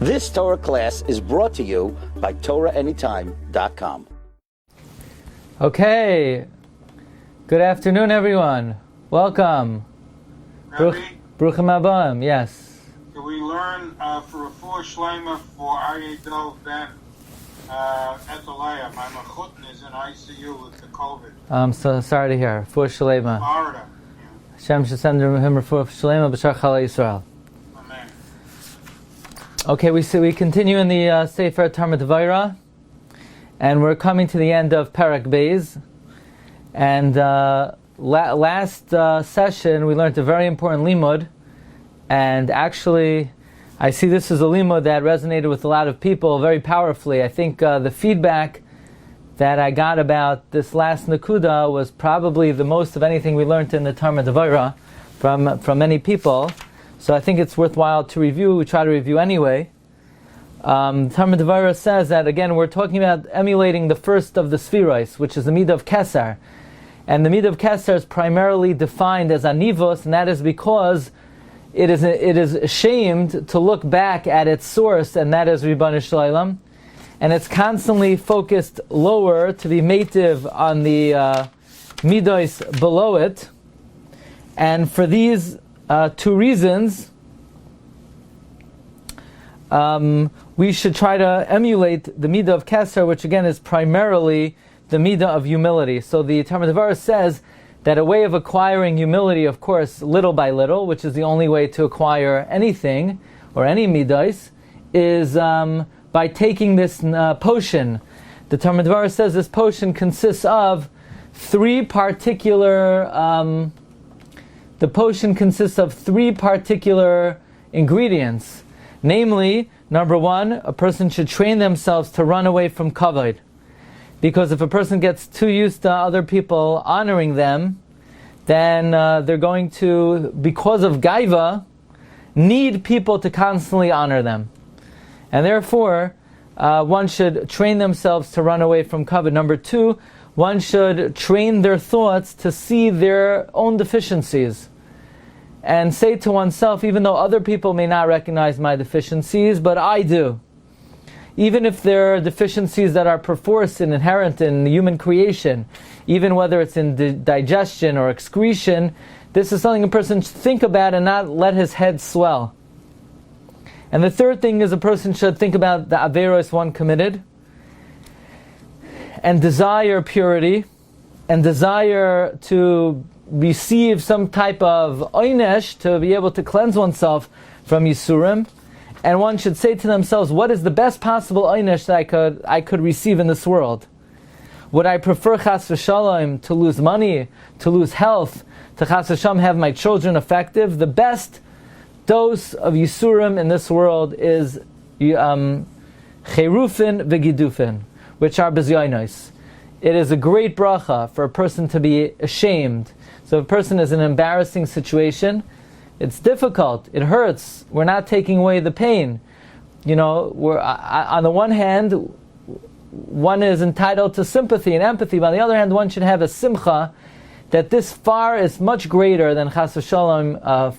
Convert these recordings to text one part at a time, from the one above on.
This Torah class is brought to you by TorahAnytime.com. Okay, good afternoon, everyone. Welcome. Rabbi, Bruchim Abam, yes. can we learn for a full shleima for Aryeh Dov Ben Etalaya? My machutn is in ICU with the COVID. I'm so sorry to hear. For Shalema. Florida. Hashem should send him for Shalema b'shar Chalei Yisrael. Amen. Okay, we continue in the Sefer Devorah, and we're coming to the end of Perek Beis. And last session we learned a very important limud, and actually I see this as a limud that resonated with a lot of people very powerfully. I think the feedback that I got about this last Nakuda was probably the most of anything we learned in the Devorah from many people. So I think it's worthwhile to review. We try to review anyway. Devorah says that, again, we're talking about emulating the first of the Spheros, which is the Midah of Kesser. And the Midah of Kesser is primarily defined as Anivos, and that is because it is ashamed to look back at its source, and that is Ribbon Shalom. And it's constantly focused lower to be mative on the Midos below it. And for these two reasons, we should try to emulate the Midah of Kesser, which again is primarily the Midah of humility. So the Devorah says that a way of acquiring humility, of course, little by little, which is the only way to acquire anything, or any Midos, is by taking this potion. The Devorah says this potion consists of three particular ingredients. Namely, number one, a person should train themselves to run away from kavod. Because if a person gets too used to other people honoring them, then they're going to, because of gaiva, need people to constantly honor them. And therefore, one should train themselves to run away from kavod. Number two, one should train their thoughts to see their own deficiencies. And say to oneself, even though other people may not recognize my deficiencies, but I do. Even if there are deficiencies that are perforce and inherent in human creation, even whether it's in digestion or excretion, this is something a person should think about and not let his head swell. And the third thing is a person should think about the averos one committed, and desire purity, and desire to receive some type of oynesh, to be able to cleanse oneself from yisurim. And one should say to themselves, what is the best possible oynesh that I could receive in this world? Would I prefer chas v'shalom to lose money, to lose health, to chas v'shalom have my children effective? The best dose of yisurim in this world is cherufin v'gidufin, which are bezyonos. It is a great bracha for a person to be ashamed. So if a person is in an embarrassing situation, it's difficult, it hurts, we're not taking away the pain. You know, we're on the one hand, one is entitled to sympathy and empathy, but on the other hand, one should have a simcha that this far is much greater than chas v'shalom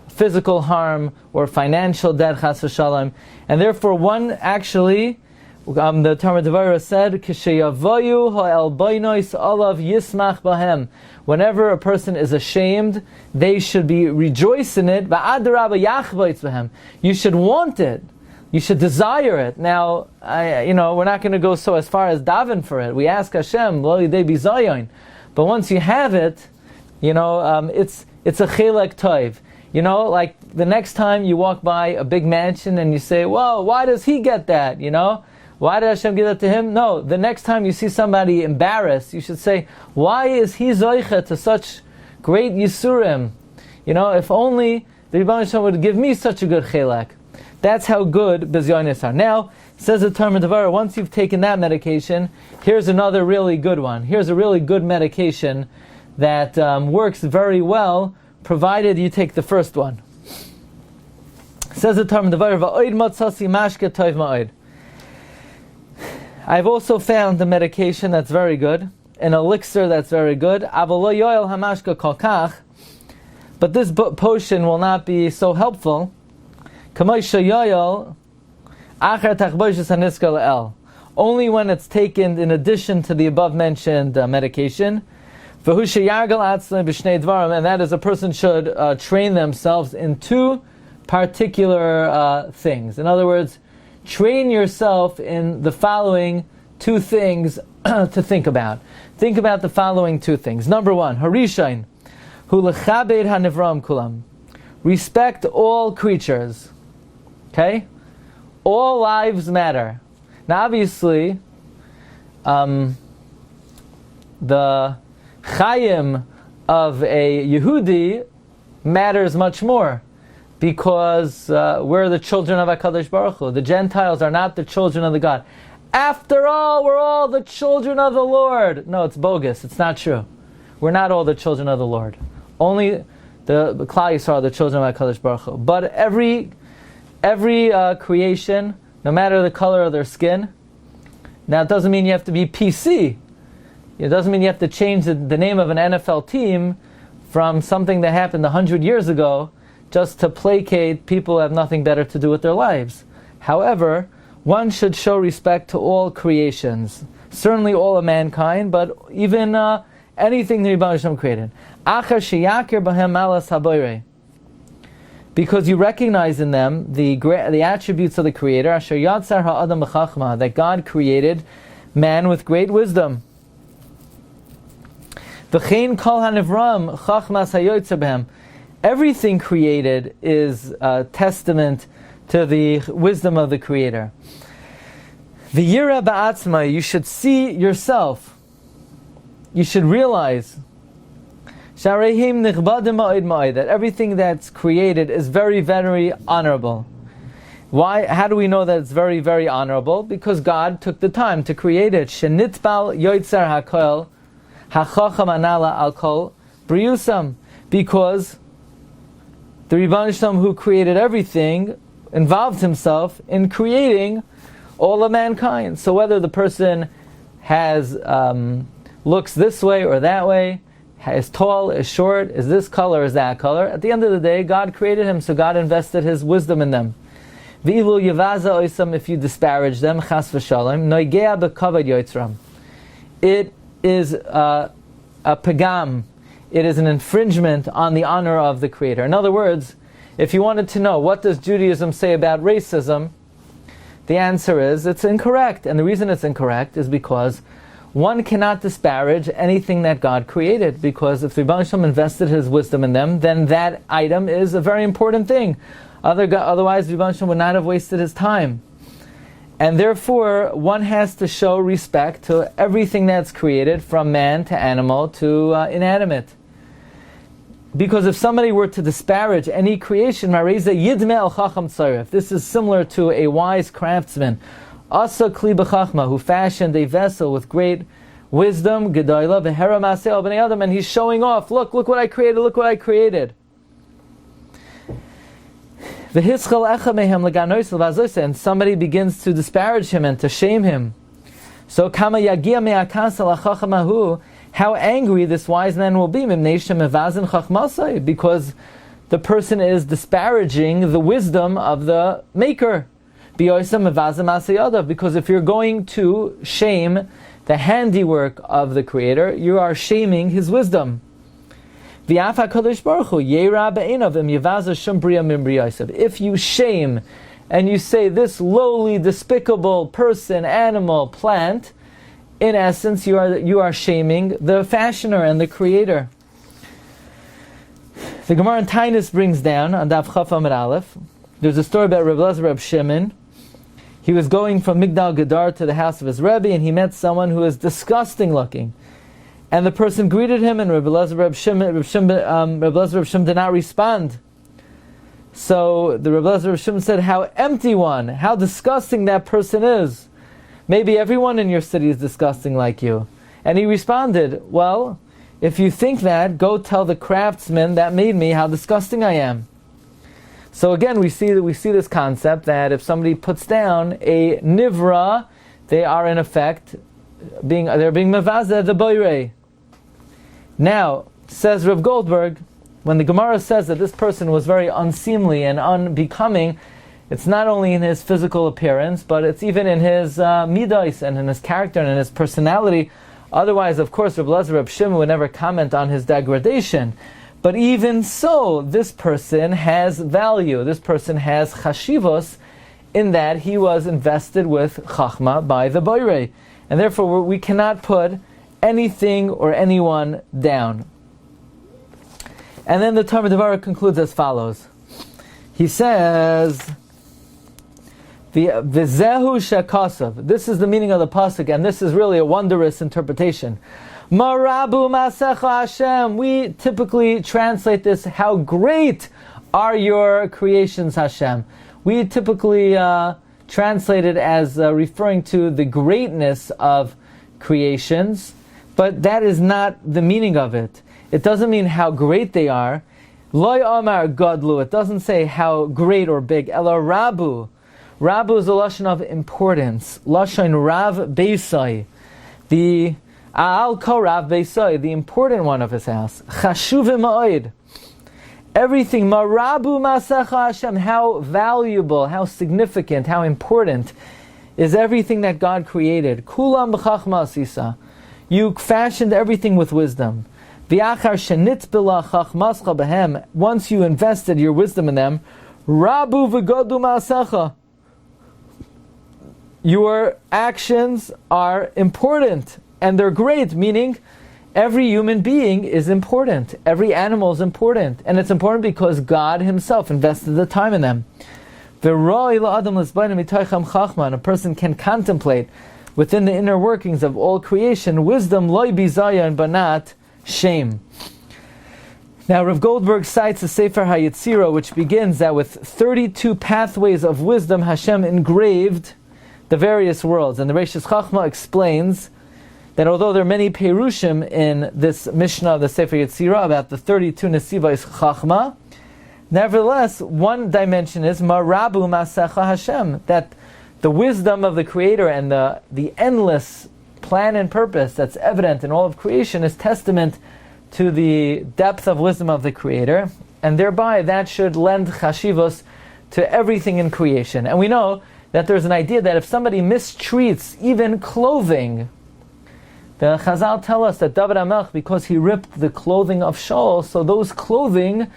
physical harm or financial debt, chas v'shalom. And therefore one actually, the Devorah said, K'sheyavayu ha'elboinois olav yismach bahem. Whenever a person is ashamed, they should be rejoice in it. Va'adarabba yachvoitz bahem. You should want it. You should desire it. Now, we're not going to go so as far as daven for it. We ask Hashem, lo yidei bizayon. But once you have it, it's a chelek toiv. Like the next time you walk by a big mansion and you say, "Whoa, why does he get that?" Why did Hashem give that to him? No, the next time you see somebody embarrassed, you should say, why is he zoicha to such great yisurim? If only the Rebbe Hashem would give me such a good chelek. That's how good bezyonis are. Now, says the Devorah, once you've taken that medication, here's another really good one. Here's a really good medication that works very well, provided you take the first one. Says the Devorah, va'oid matzasi mashke toiv ma'oid. I've also found a medication that's very good, an elixir that's very good. Avolo yoel hamashka kolkach, but this potion will not be so helpful. Kamoisha yoel Achar tachboishes haniska le'el. Only when it's taken in addition to the above mentioned medication. And that is, a person should train themselves in two particular things. In other words, train yourself in the following two things to think about. Think about the following two things. Number one, Harishain, hu lechabed hanivram kulam. Respect all creatures. Okay? All lives matter. Now obviously, the Chayim of a Yehudi matters much more, because we're the children of HaKadosh Baruch Hu. The Gentiles are not the children of the God. After all, we're all the children of the Lord. No, it's bogus. It's not true. We're not all the children of the Lord. Only the Klal Yisrael are the children of HaKadosh Baruch Hu. But every creation, no matter the color of their skin, now it doesn't mean you have to be PC. It doesn't mean you have to change the name of an NFL team from something that happened 100 years ago just to placate people who have nothing better to do with their lives. However, one should show respect to all creations. Certainly all of mankind, but even anything the Rebbe Hashem created. Achar sheyakir b'hem malas haboirei. Because you recognize in them the attributes of the Creator, asher yatzar ha'adam b'chachma, that God created man with great wisdom. V'chein kol hanivram chachmas hayotzer b'hem. Everything created is a testament to the wisdom of the Creator. V'yira ba'atzma, you should see yourself. You should realize that everything that's created is very, very honorable. Why? How do we know that it's very, very honorable? Because God took the time to create it. Shenitbal yoitzer hakol hachacham anala al kol briusam. Because the Rebbe Shalom, who created everything, involved himself in creating all of mankind. So whether the person has looks this way or that way, is tall, is short, is this color, is that color, at the end of the day, God created him, so God invested His wisdom in them. V'ilu yevaza oisam, if you disparage them, chas v'shalom, noigea b'kavod yotzram. It is a pagam. It is an infringement on the honor of the Creator. In other words, if you wanted to know what does Judaism say about racism, the answer is it's incorrect. And the reason it's incorrect is because one cannot disparage anything that God created, because if the Rebbe Shalom invested His wisdom in them, then that item is a very important thing. Otherwise, the Rebbe Shalom would not have wasted his time. And therefore, one has to show respect to everything that's created, from man to animal to inanimate. Because if somebody were to disparage any creation, this is similar to a wise craftsman, Asa kli b'chachma, who fashioned a vessel with great wisdom, gedoyla v'hera maseh b'nei adam, and he's showing off. Look what I created. Look what I created. V'hischal echa mehem leganoisel v'azoyse, and somebody begins to disparage him and to shame him. So kama yagia me'akasa l'chachamahu, how angry this wise man will be, mimnei shemevazin chachmasai, because the person is disparaging the wisdom of the Maker. Because if you're going to shame the handiwork of the Creator, you are shaming His wisdom. If you shame and you say this lowly, despicable person, animal, plant, in essence you are shaming the Fashioner and the Creator. The Gemara in Tainus brings down on Daf Chaf Amud Aleph. There's a story about Reb Shimon. He was going from Migdal Gadar to the house of his Rabbi, and he met someone who was disgusting looking. And the person greeted him, and Reb Shimon did not respond. So the Reb Shimon said, "How empty one! How disgusting that person is! Maybe everyone in your city is disgusting like you." And he responded, "Well, if you think that, go tell the craftsman that made me how disgusting I am." So again, we see this concept that if somebody puts down a nivra, they are in effect being mevazeh the boirei. Now, says Rav Goldberg, when the Gemara says that this person was very unseemly and unbecoming, It's not only in his physical appearance, but it's even in his midos and in his character and in his personality. Otherwise, of course, Rabbi Elazar, Rabbi Shimon would never comment on his degradation. But even so, this person has value. This person has chashivos in that he was invested with chachma by the boirei. And therefore, we cannot put anything or anyone down. And then the Talmud Devorah concludes as follows. He says, V'zehu shekasav. This is the meaning of the pasuk, and this is really a wondrous interpretation. Marabu masecha Hashem. We typically translate this, how great are your creations, Hashem. We typically translate it as referring to the greatness of creations, but that is not the meaning of it. It doesn't mean how great they are. Loy amar gadlu. It doesn't say how great or big. Ela rabu. Rabu is a lashon of importance. Lashon rav beisai. The al korav beisai, the important one of his house. Chashuvim ma'od. Everything. Marabu masecha Hashem. How valuable, how significant, how important is everything that God created. Kulam b'chachma asisa. You fashioned everything with wisdom. Once you invested your wisdom in them, Rabu v'godu ma'asecha. Your actions are important and they're great, meaning every human being is important, every animal is important, and it's important because God Himself invested the time in them. And a person can contemplate within the inner workings of all creation wisdom, loy bizayon, but not shame. Now, Rav Goldberg cites the Sefer HaYetzirah, which begins that with 32 pathways of wisdom, Hashem engraved the various worlds. And the Reishis Chachma explains that although there are many perushim in this Mishnah of the Sefer Yetzirah about the 32 Nesivos Chachma, nevertheless, one dimension is Marabu Masecha Hashem, that the wisdom of the Creator and the endless plan and purpose that's evident in all of creation is testament to the depth of wisdom of the Creator, and thereby that should lend chashivos to everything in creation. And we know that there's an idea that if somebody mistreats even clothing, the Chazal tell us that David HaMelech, because he ripped the clothing of Shaul, so those clothing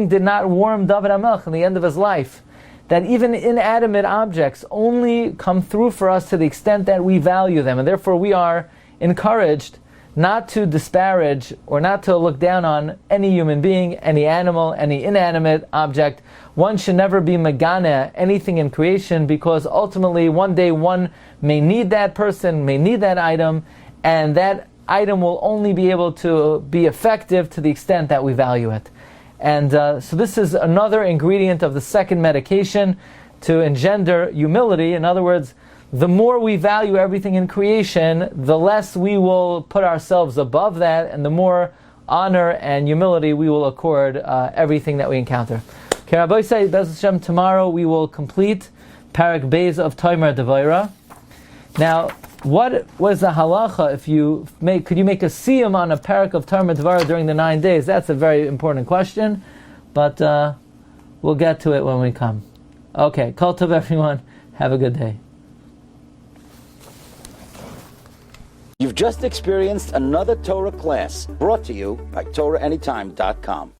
did not warm David HaMelech in the end of his life. That even inanimate objects only come through for us to the extent that we value them. And therefore we are encouraged not to disparage or not to look down on any human being, any animal, any inanimate object. One should never be megana anything in creation, because ultimately one day one may need that person, may need that item, and that item will only be able to be effective to the extent that we value it. And so this is another ingredient of the second medication to engender humility. In other words, the more we value everything in creation, the less we will put ourselves above that, and the more honor and humility we will accord everything that we encounter. Okay, Rabbi say, Bez Hashem, tomorrow we will complete Parak Beis of Tomer Devorah. Now, what was the halacha if could you make a siyum on a parak of Tomer Devorah during the 9 days? That's a very important question, but we'll get to it when we come. Okay, kol tov everyone, have a good day. You've just experienced another Torah class brought to you by TorahAnytime.com.